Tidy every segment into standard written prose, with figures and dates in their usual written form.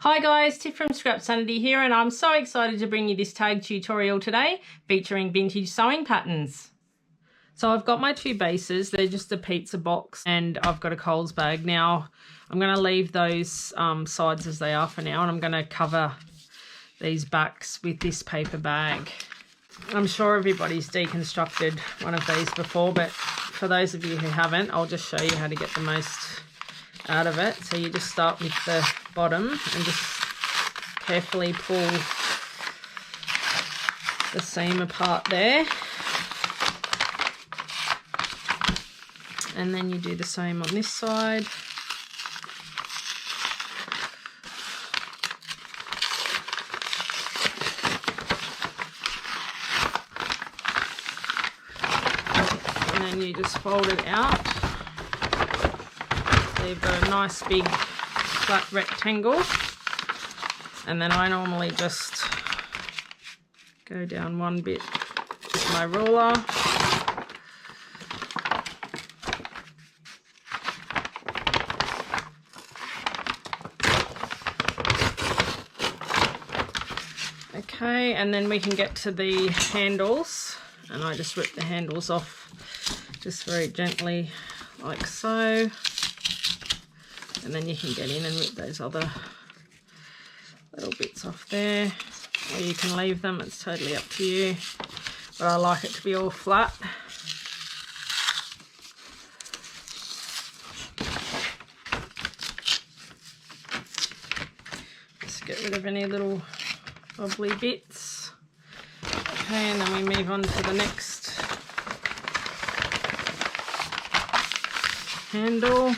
Hi guys, Tiff from Scrap Sanity here, and I'm so excited to bring you this tag tutorial today featuring vintage sewing patterns. So I've got my two bases, they're just a pizza box, and I've got a Coles bag. Now I'm going to leave those sides as they are for now, and I'm going to cover these backs with this paper bag. I'm sure everybody's deconstructed one of these before, but for those of you who haven't, I'll just show you how to get the most out of it. So you just start with the bottom and just carefully pull the seam apart there, and then you do the same on this side. And then you just fold it out. So you've got a nice big flat rectangle, and then I normally just go down one bit with my ruler. Okay, and then we can get to the handles, and I just rip the handles off just very gently like so. And then you can get in and rip those other little bits off there, or you can leave them, it's totally up to you, but I like it to be all flat. Just get rid of any little wobbly bits. Okay, and then we move on to the next handle.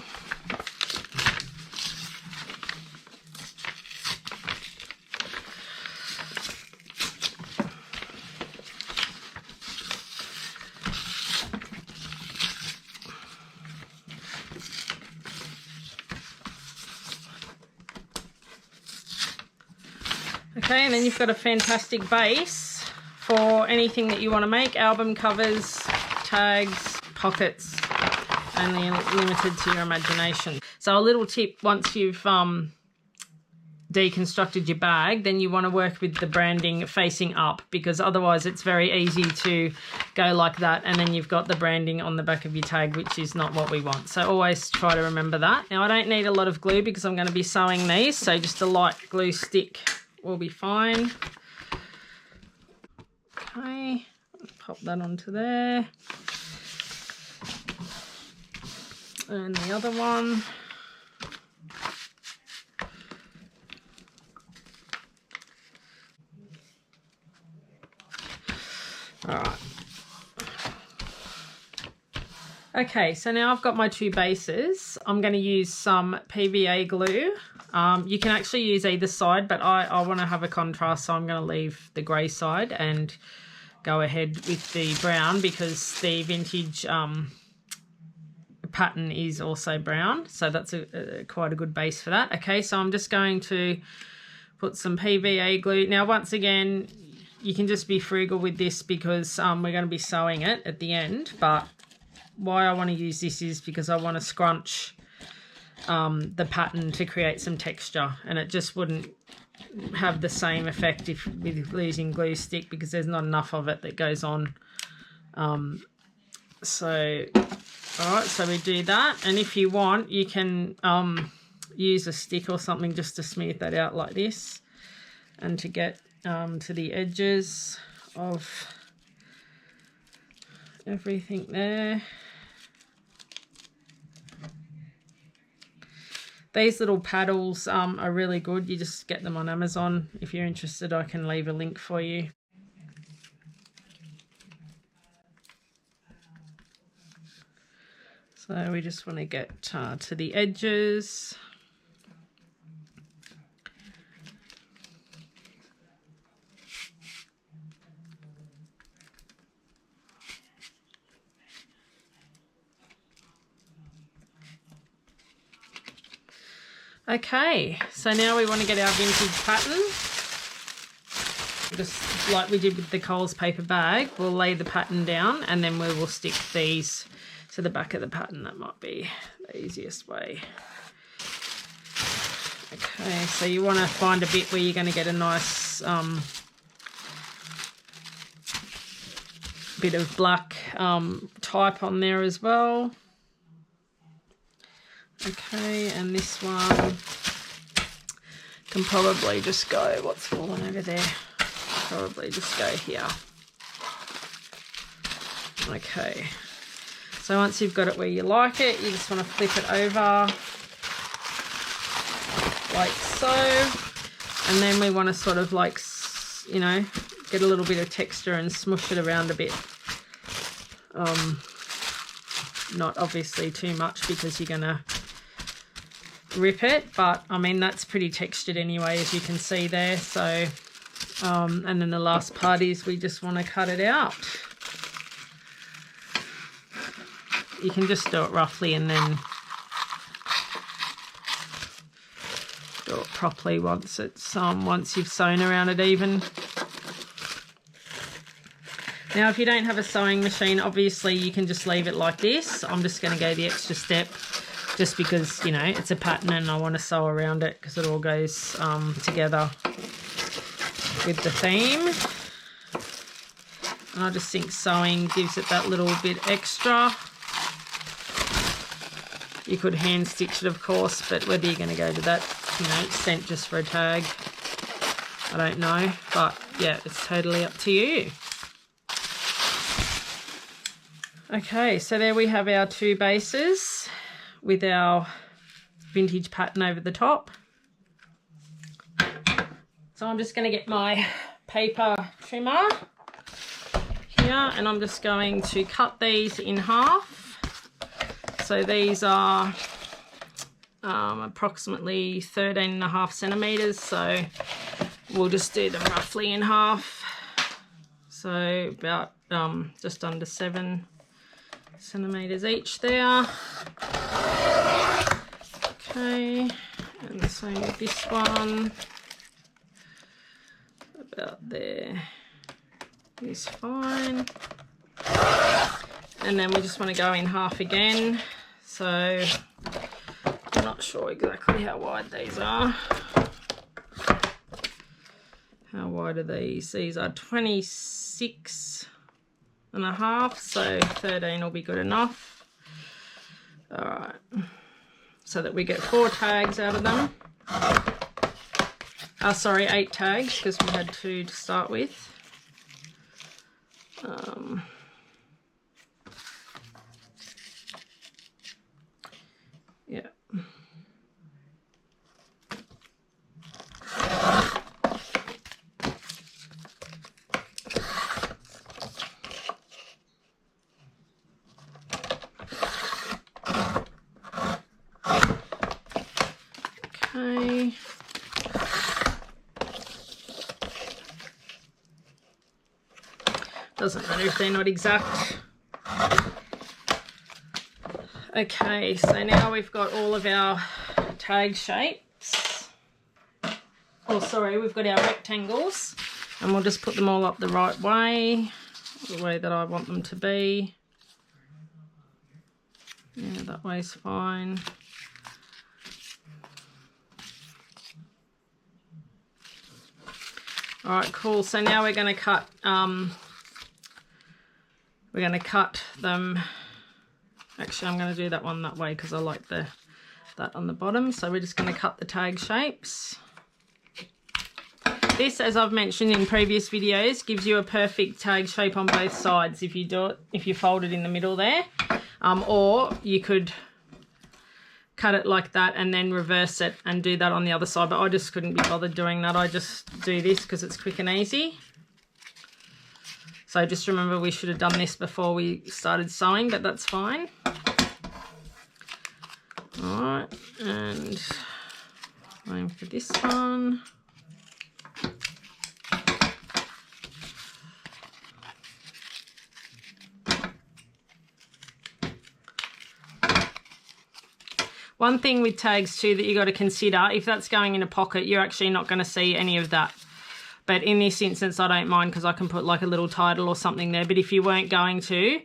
Okay, and then you've got a fantastic base for anything that you want to make: album covers, tags, pockets, only limited to your imagination. So a little tip: once you've deconstructed your bag, then you want to work with the branding facing up, because otherwise it's very easy to go like that and then you've got the branding on the back of your tag, which is not what we want. So always try to remember that. Now I don't need a lot of glue because I'm going to be sewing these, so just a light glue stick will be fine. Okay, pop that onto there. And the other one. All right. Okay, so now I've got my two bases. I'm going to use some PVA glue. You can actually use either side, but I want to have a contrast, so I'm going to leave the grey side and go ahead with the brown, because the vintage pattern is also brown, so that's quite a good base for that. Okay, so I'm just going to put some PVA glue. Now once again, you can just be frugal with this because we're going to be sewing it at the end, but why I want to use this is because I want to scrunch the pattern to create some texture, and it just wouldn't have the same effect if with using glue stick, because there's not enough of it that goes on. So all right, so we do that, and if you want you can use a stick or something just to smooth that out like this, and to get to the edges of everything there. These little paddles are really good. You just get them on Amazon. If you're interested, I can leave a link for you. So we just want to get to the edges. Okay, so now we want to get our vintage pattern. Just like we did with the Coles paper bag, we'll lay the pattern down and then we will stick these to the back of the pattern. That might be the easiest way. Okay, so you want to find a bit where you're going to get a nice bit of black type on there as well. Okay, and this one can probably just go, what's fallen over there? Probably just go here. Okay, so once you've got it where you like it, you just want to flip it over like so, and then we want to sort of like, you know, get a little bit of texture and smush it around a bit. Not obviously too much because you're gonna rip it, but I mean that's pretty textured anyway, as you can see there. So and then the last part is we just want to cut it out. You can just do it roughly and then do it properly once it's once you've sewn around it even. Now if you don't have a sewing machine, obviously you can just leave it like this. I'm just going to go the extra step just because, you know, it's a pattern and I want to sew around it because it all goes together with the theme. And I just think sewing gives it that little bit extra. You could hand stitch it, of course, but whether you're going to go to that, you know, extent just for a tag, I don't know. But yeah, it's totally up to you. Okay, so there we have our two bases with our vintage pattern over the top. So I'm just going to get my paper trimmer here and I'm just going to cut these in half. So these are approximately 13.5 centimetres, so we'll just do them roughly in half. So about just under 7 centimetres each there. Okay, and the same with this one. About there is fine. And then we just want to go in half again. So I'm not sure exactly how wide these are. How wide are these? These are 26.5, so 13 will be good enough. All right, so that we get 4 tags out of them. Sorry, 8 tags because we had 2 to start with. Yeah. Okay. Doesn't matter if they're not exact. Okay, so now we've got all of our tag shapes. Oh, sorry, we've got our rectangles, and we'll just put them all up the right way, the way that I want them to be. Yeah, that way's fine. All right, cool. So now we're going to cut. We're going to cut them. Actually, I'm going to do that one that way because I like that on the bottom. So we're just going to cut the tag shapes. This, as I've mentioned in previous videos, gives you a perfect tag shape on both sides if you do it, if you fold it in the middle there. Or you could cut it like that and then reverse it and do that on the other side. But I just couldn't be bothered doing that. I just do this because it's quick and easy. So just remember we should have done this before we started sewing, but that's fine. All right, and going for this one. One thing with tags too that you got to consider, if that's going in a pocket, you're actually not going to see any of that But in this instance, I don't mind because I can put like a little title or something there. But if you weren't going to,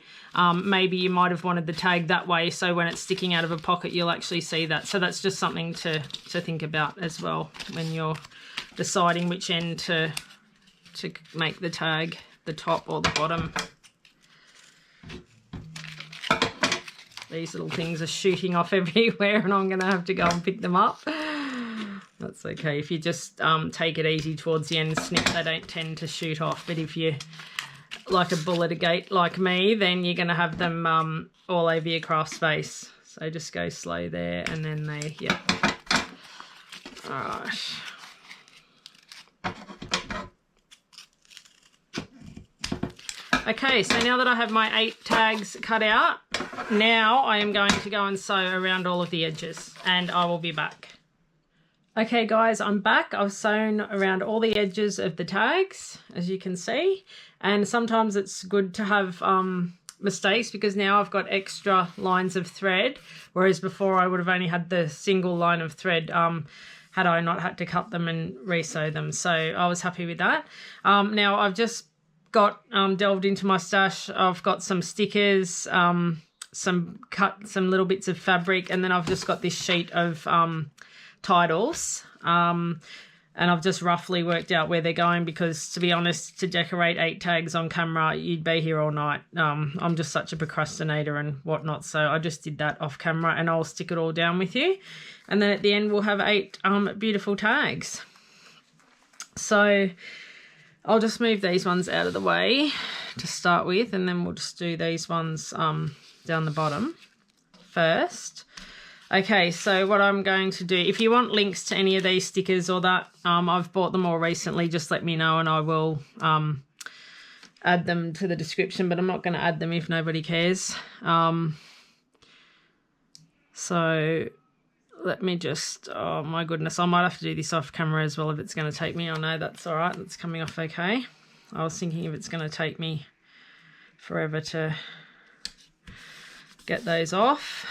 maybe you might have wanted the tag that way, so when it's sticking out of a pocket, you'll actually see that. So that's just something to think about as well when you're deciding which end to make the tag, the top or the bottom. These little things are shooting off everywhere and I'm going to have to go and pick them up. That's okay. If you just take it easy towards the end, snip, they don't tend to shoot off. But if you're like a bull at a gate like me, then you're going to have them all over your craft space. So just go slow there and then they, yeah. All right. Okay, so now that I have my 8 tags cut out, now I am going to go and sew around all of the edges and I will be back. Okay guys, I'm back. I've sewn around all the edges of the tags, as you can see. And sometimes it's good to have mistakes because now I've got extra lines of thread, whereas before I would have only had the single line of thread had I not had to cut them and re-sew them. So I was happy with that. Now I've got delved into my stash. I've got some stickers, some little bits of fabric, and then I've just got this sheet of titles. And I've just roughly worked out where they're going because, to be honest, to decorate 8 tags on camera, you'd be here all night. I'm just such a procrastinator and whatnot, so I just did that off camera and I'll stick it all down with you. And then at the end we'll have 8 beautiful tags. So I'll just move these ones out of the way to start with, and then we'll just do these ones down the bottom first. Okay, so what I'm going to do, if you want links to any of these stickers or that, I've bought them all recently, just let me know and I will add them to the description, but I'm not going to add them if nobody cares. So let me just, oh my goodness, I might have to do this off camera as well if it's going to take me. Oh no, that's all right, it's coming off okay. I was thinking if it's going to take me forever to get those off.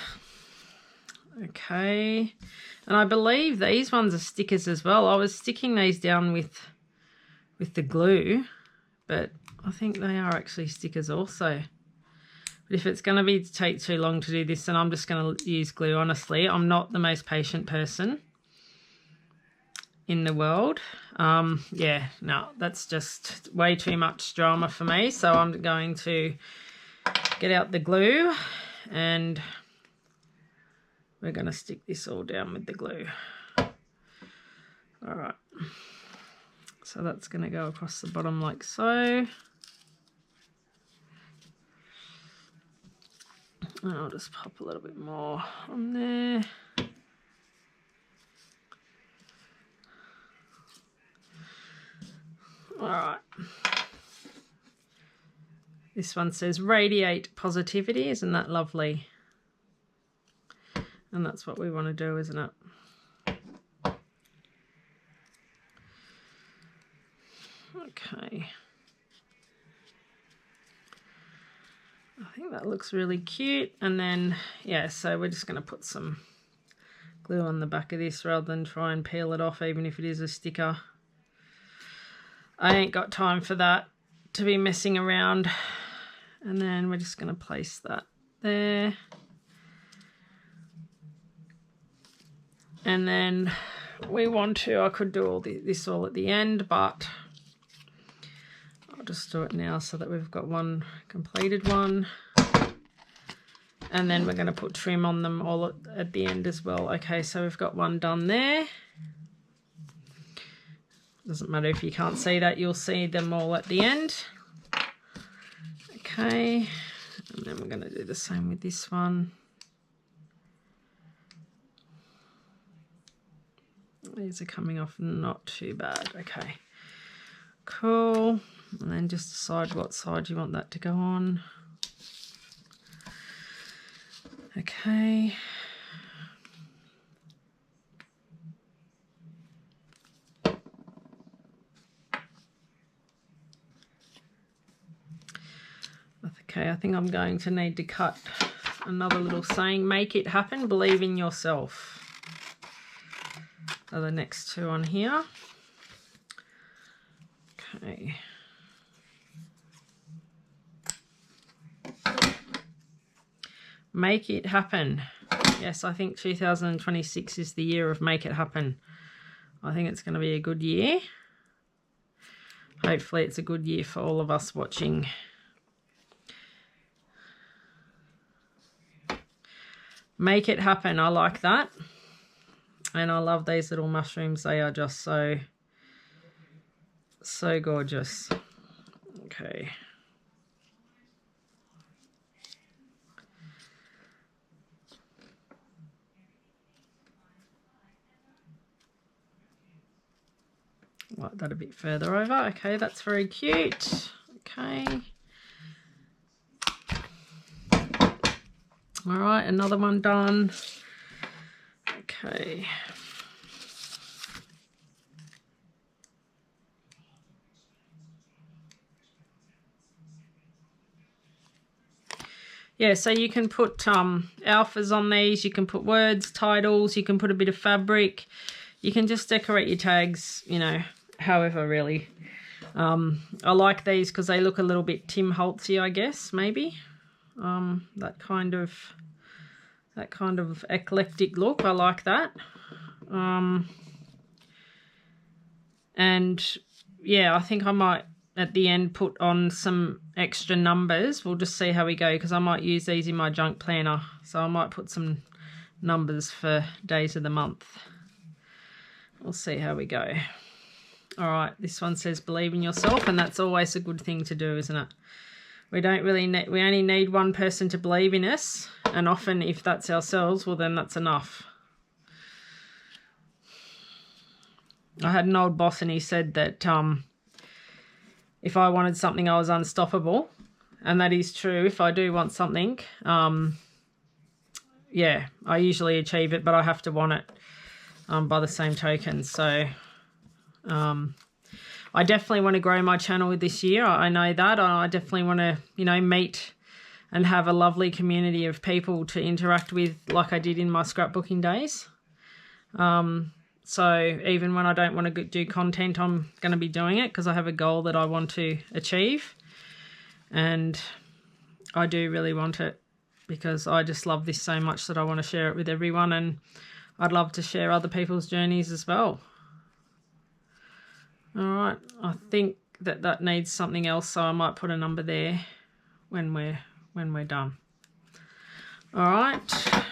Okay, and I believe these ones are stickers as well. I was sticking these down with the glue, but I think they are actually stickers also. But if it's going to take too long to do this, then I'm just going to use glue, honestly. I'm not the most patient person in the world. Yeah, no, that's just way too much drama for me. So I'm going to get out the glue and we're going to stick this all down with the glue. All right. So that's going to go across the bottom like so. And I'll just pop a little bit more on there. All right. This one says radiate positivity. Isn't that lovely? And that's what we want to do, isn't it? Okay. I think that looks really cute. And then, yeah, so we're just going to put some glue on the back of this rather than try and peel it off, even if it is a sticker. I ain't got time for that, to be messing around. And then we're just going to place that there. And then we want to, I could do all this all at the end, but I'll just do it now so that we've got one completed one. And then we're going to put trim on them all at the end as well. Okay, so we've got one done there. Doesn't matter if you can't see that, you'll see them all at the end. Okay, and then we're going to do the same with this one. These are coming off not too bad. Okay, cool. And then just decide what side you want that to go on. Okay. Okay, I think I'm going to need to cut another little saying, make it happen, believe in yourself. Are the next two on here. Okay. Make it happen. Yes, I think 2026 is the year of make it happen. I think it's going to be a good year. Hopefully it's a good year for all of us watching. Make it happen. I like that. And I love these little mushrooms. They are just so gorgeous. Okay. Like that a bit further over. Okay, that's very cute. Okay. All right, another one done. Okay. Yeah, so you can put alphas on these. You can put words, titles. You can put a bit of fabric. You can just decorate your tags, you know, however really. I like these because they look a little bit Tim Holtzy, I guess, maybe. That kind of eclectic look. I like that. And yeah, I think I might at the end put on some extra numbers. We'll just see how we go because I might use these in my junk planner. So I might put some numbers for days of the month. We'll see how we go. All right, this one says believe in yourself, and that's always a good thing to do, isn't it? We don't really need, we only need one person to believe in us, and often if that's ourselves, well then that's enough. I had an old boss and he said that if I wanted something, I was unstoppable, and that is true. If I do want something, yeah, I usually achieve it, but I have to want it by the same token. So I definitely want to grow my channel this year. I know that. I definitely want to, you know, meet and have a lovely community of people to interact with like I did in my scrapbooking days. So even when I don't want to do content, I'm going to be doing it because I have a goal that I want to achieve. And I do really want it because I just love this so much that I want to share it with everyone, and I'd love to share other people's journeys as well. All right, I think that needs something else, so I might put a number there when we're done. All right,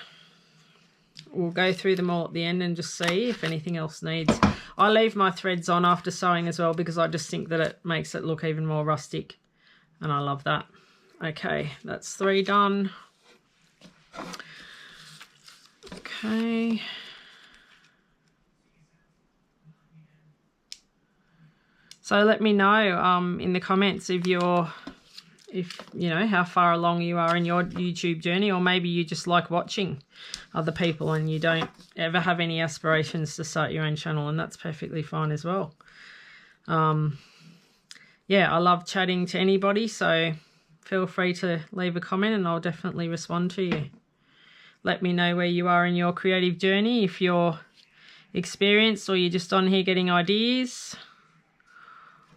we'll go through them all at the end and just see if anything else needs. I leave my threads on after sewing as well because I just think that it makes it look even more rustic, and I love that. Okay, that's 3 done. Okay. So let me know in the comments if you know how far along you are in your YouTube journey, or maybe you just like watching other people and you don't ever have any aspirations to start your own channel, and that's perfectly fine as well. Yeah, I love chatting to anybody, so feel free to leave a comment and I'll definitely respond to you. Let me know where you are in your creative journey, if you're experienced or you're just on here getting ideas.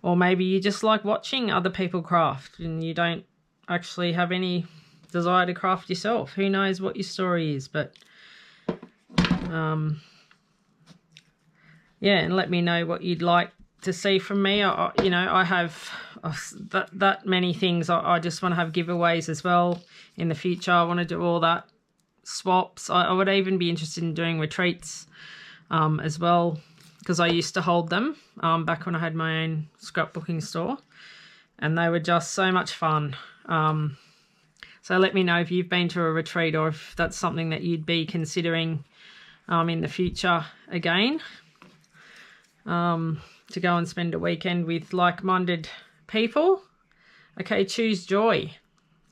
Or maybe you just like watching other people craft and you don't actually have any desire to craft yourself. Who knows what your story is, but yeah, and let me know what you'd like to see from me. You know, I have that many things. I just want to have giveaways as well in the future. I want to do all that, swaps. I would even be interested in doing retreats as well, because I used to hold them back when I had my own scrapbooking store, and they were just so much fun. So let me know if you've been to a retreat or if that's something that you'd be considering in the future again, to go and spend a weekend with like-minded people. Okay, choose joy.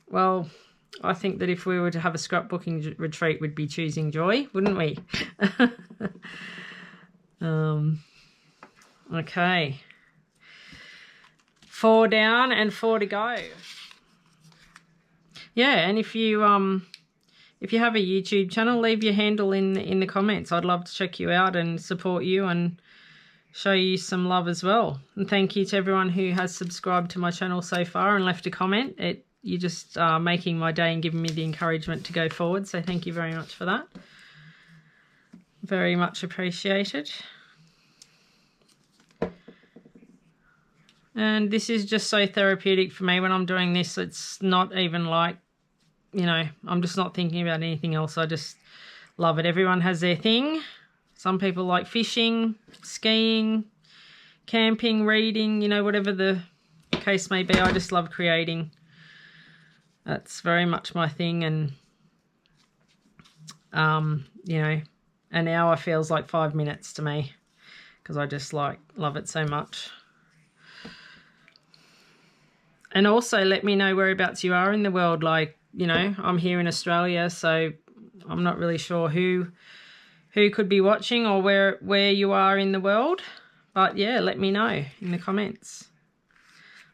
Well, I think that if we were to have a scrapbooking retreat, we'd be choosing joy, wouldn't we? Okay, 4 down and 4 to go. Yeah, and if you have a YouTube channel, leave your handle in the comments. I'd love to check you out and support you and show you some love as well. And thank you to everyone who has subscribed to my channel so far and left a comment. You're just making my day and giving me the encouragement to go forward. So thank you very much for that. Very much appreciated. And this is just so therapeutic for me when I'm doing this. It's not even like, you know, I'm just not thinking about anything else. I just love it. Everyone has their thing. Some people like fishing, skiing, camping, reading, you know, whatever the case may be. I just love creating. That's very much my thing. And, you know, an hour feels like 5 minutes to me because I just love it so much. And also let me know whereabouts you are in the world. Like, you know, I'm here in Australia, so I'm not really sure who could be watching or where you are in the world. But yeah, let me know in the comments.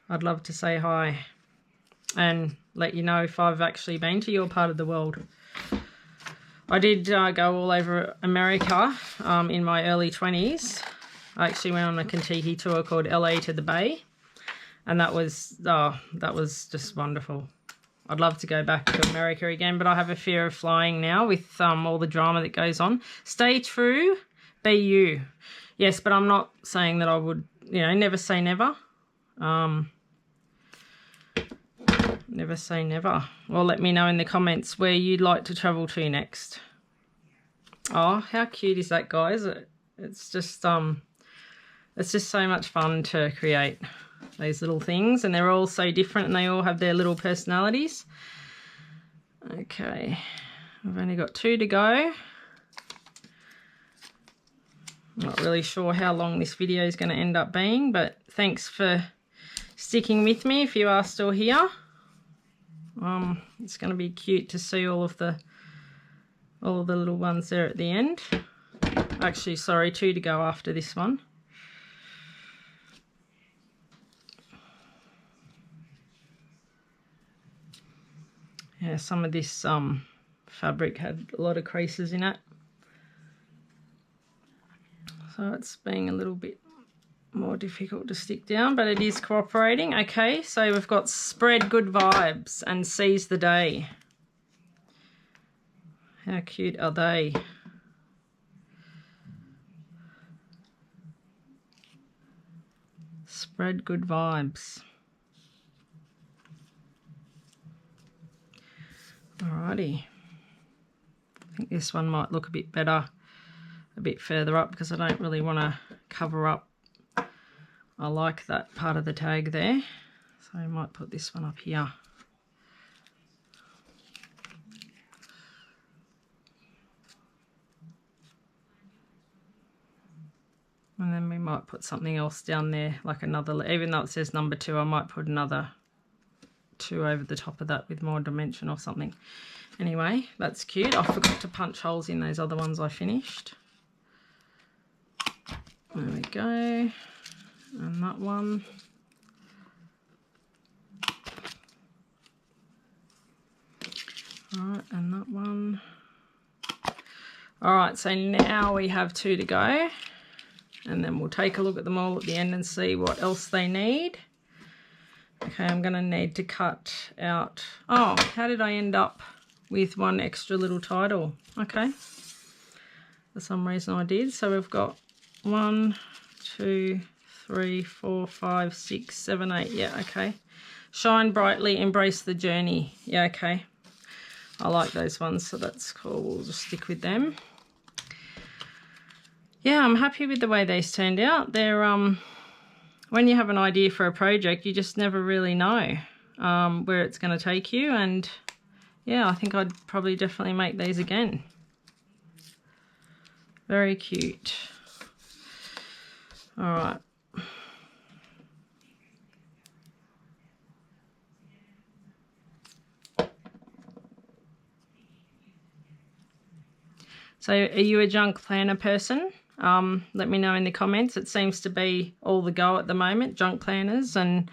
I'd love to say hi and let you know if I've actually been to your part of the world. I did go all over America in my early 20s. I actually went on a Kentucky tour called LA to the Bay. And that was just wonderful. I'd love to go back to America again, but I have a fear of flying now with all the drama that goes on. Stay true, be you. Yes, but I'm not saying that I would, you know, never say never. Never say never. Well, let me know in the comments where you'd like to travel to next. Oh, how cute is that, guys? It's just so much fun to create these little things, and they're all so different and they all have their little personalities. Okay, I've only got 2 to go. I'm not really sure how long this video is going to end up being, but thanks for sticking with me if you are still here. It's going to be cute to see all of the little ones there at the end. Actually, sorry, 2 to go after this one. Yeah, some of this fabric had a lot of creases in it. So it's being a little bit more difficult to stick down, but it is cooperating. Okay, so we've got spread good vibes and seize the day. How cute are they? Spread good vibes. Alrighty, I think this one might look a bit better, a bit further up because I don't really want to cover up. I like that part of the tag there, so I might put this one up here. And then we might put something else down there, like another, even though it says number 2, I might put another 2 over the top of that with more dimension or something. Anyway, that's cute. I forgot to punch holes in those other ones I finished. There we go. And that one. Alright, and that one. Alright, so now we have 2 to go. And then we'll take a look at them all at the end and see what else they need. Okay, I'm going to need to cut out... Oh, how did I end up with one extra little title? Okay. For some reason I did. So we've got 1, 2, 3, 4, 5, 6, 7, 8. Yeah, okay. Shine brightly, embrace the journey. Yeah, okay. I like those ones, so that's cool. We'll just stick with them. Yeah, I'm happy with the way these turned out. They're... When you have an idea for a project, you just never really know where it's going to take you. And yeah, I think I'd probably definitely make these again. Very cute. All right. So are you a junk planner person? Let me know in the comments. It seems to be all the go at the moment, junk planners and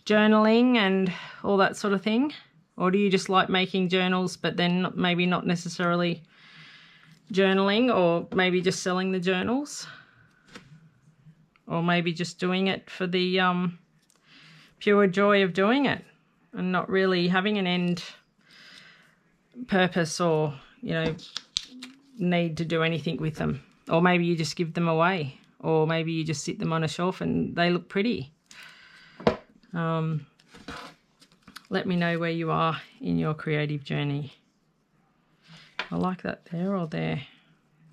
journaling and all that sort of thing. Or do you just like making journals but then maybe not necessarily journaling, or maybe just selling the journals? or maybe just doing it for the pure joy of doing it and not really having an end purpose or, you know, need to do anything with them. Or maybe you just give them away, or maybe you just sit them on a shelf and they look pretty. Let me know where you are in your creative journey. I like that there or there.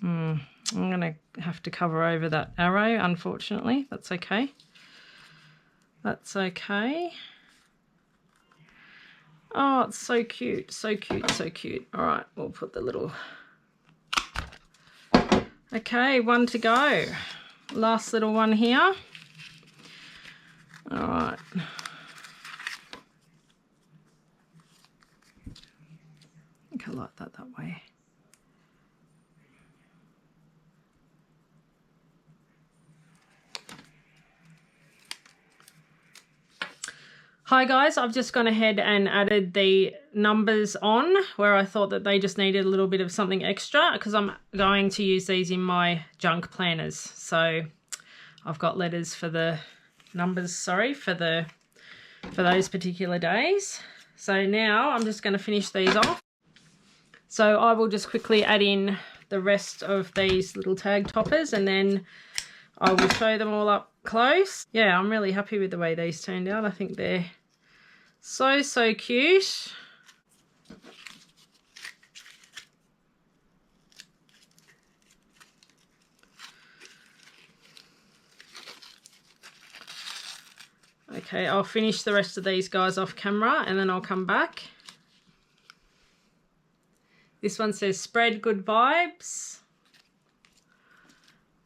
I'm going to have to cover over that arrow, unfortunately. That's okay. That's okay. Oh, it's so cute, so cute, so cute. All right, we'll put the little... Okay, one to go. Last little one here. All right. I think I like that way. Hi guys, I've just gone ahead and added the numbers on where I thought that they just needed a little bit of something extra, because I'm going to use these in my junk planners. So I've got letters for the numbers, sorry, for those particular days. So now I'm just going to finish these off. So I will just quickly add in the rest of these little tag toppers, and then I will show them all up close. Yeah, I'm really happy with the way these turned out. I think they're so cute. Okay, I'll finish the rest of these guys off camera and then I'll come back. This one says spread good vibes.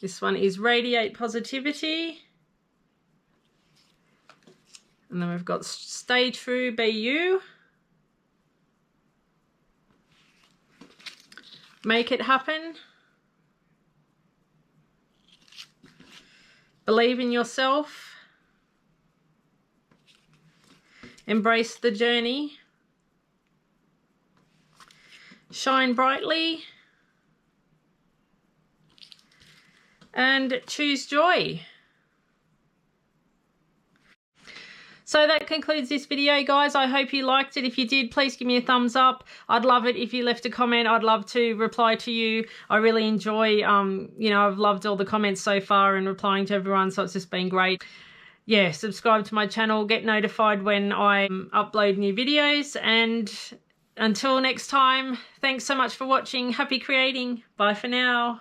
This one is radiate positivity. And then we've got stay true, be you. Make it happen. Believe in yourself. Embrace the journey. Shine brightly. And choose joy. So that concludes this video, guys. I hope you liked it. If you did, please give me a thumbs up. I'd love it if you left a comment. I'd love to reply to you. I really enjoy, you know, I've loved all the comments so far and replying to everyone, so it's just been great. Yeah, subscribe to my channel, get notified when I upload new videos, and until next time, thanks so much for watching. Happy creating. Bye for now.